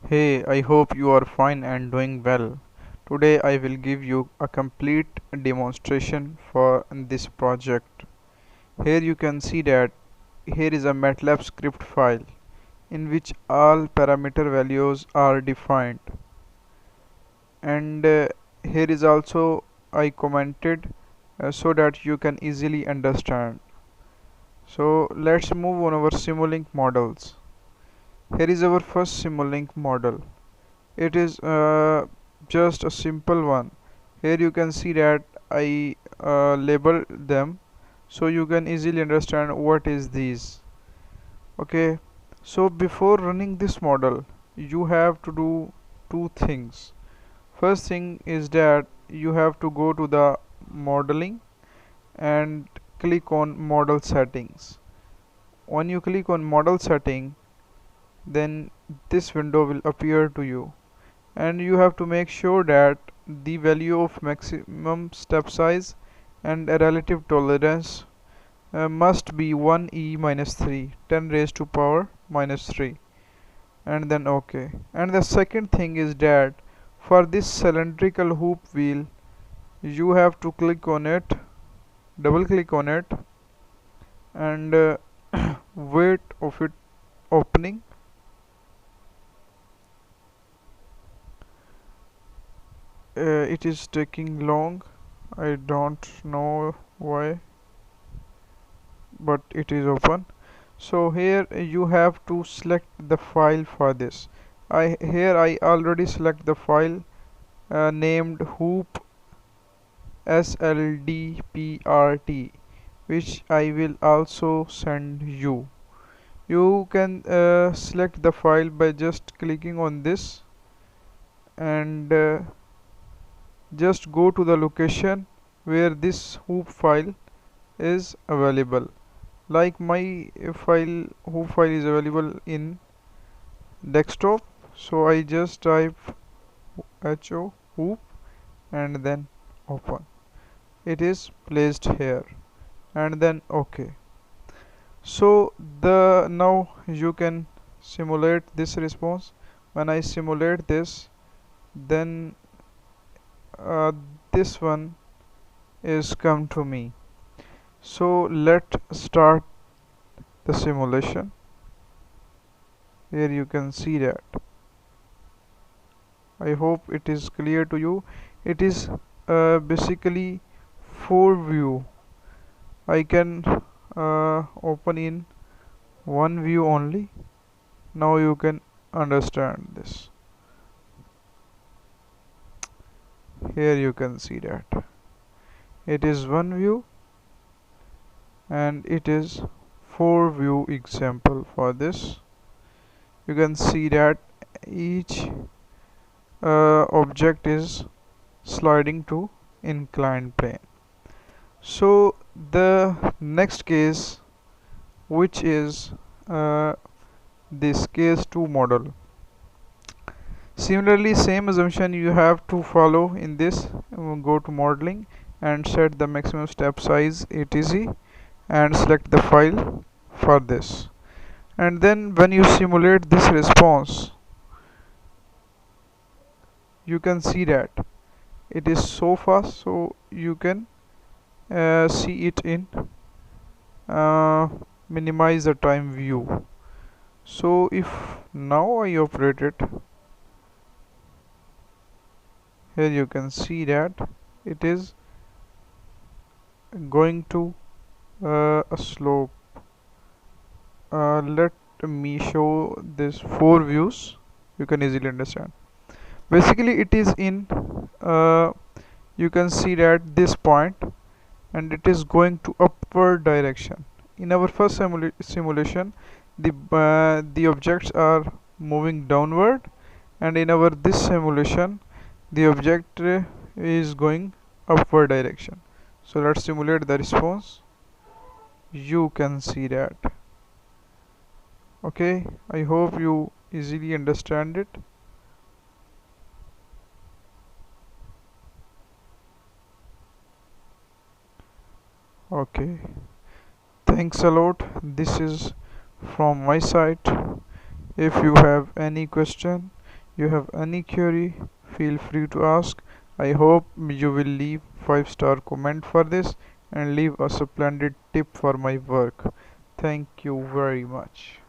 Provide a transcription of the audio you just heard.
Hey, I hope you are fine and doing well. Today I will give you a complete demonstration for this project. Here you can see that here is a MATLAB script file in which all parameter values are defined, and here is also I commented so that you can easily understand. So let's move on our Simulink models. Here is our first Simulink model. It is just a simple one. Here you can see that I labeled them so you can easily understand what is these. Okay, so before running this model you have to do two things. First thing is that you have to go to the modeling and click on model settings. When you click on model setting, then this window will appear to you, and you have to make sure that the value of maximum step size and a relative tolerance must be 1e minus 3 10 raised to power minus 3, and then OK. And the second thing is that for this cylindrical hoop wheel you have to click on it, double click on it, and wait of it opening. It is taking long. I don't know why, but it is open. So here you have to select the file for this. I already select the file named hoop sldprt, which I will also send you. You can select the file by just clicking on this, and just go to the location where this hoop file is available. Like my hoop file is available in desktop, so I just type ho hoop and then open. It is placed here, and then OK. So now you can simulate this response. When I simulate this, then this one is come to me. So let's start the simulation. Here you can see that. I hope it is clear to you. It is basically 4 view. I can open in one view only. Now you can understand this. Here you can see that it is one view, and it is 4 view example for this. You can see that each object is sliding to inclined plane. So the next case, which is this case 2 model. Similarly, same assumption you have to follow in this. Go to modeling and set the maximum step size etc, and select the file for this. And then when you simulate this response, you can see that it is so fast, so you can see it in minimize the time view. So if now I operate it, here you can see that it is going to a slope. Let me show this 4 views. You can easily understand. Basically it is in you can see that this point, and it is going to upward direction. In our first simulation, the objects are moving downward, and in our this simulation the object is going upward direction. So let's simulate the response. You can see that. Okay, I hope you easily understand it. Okay, thanks a lot. This is from my side. If you have any question, You have any query, feel free to ask. I hope you will leave 5-star comment for this and leave a splendid tip for my work. Thank you very much.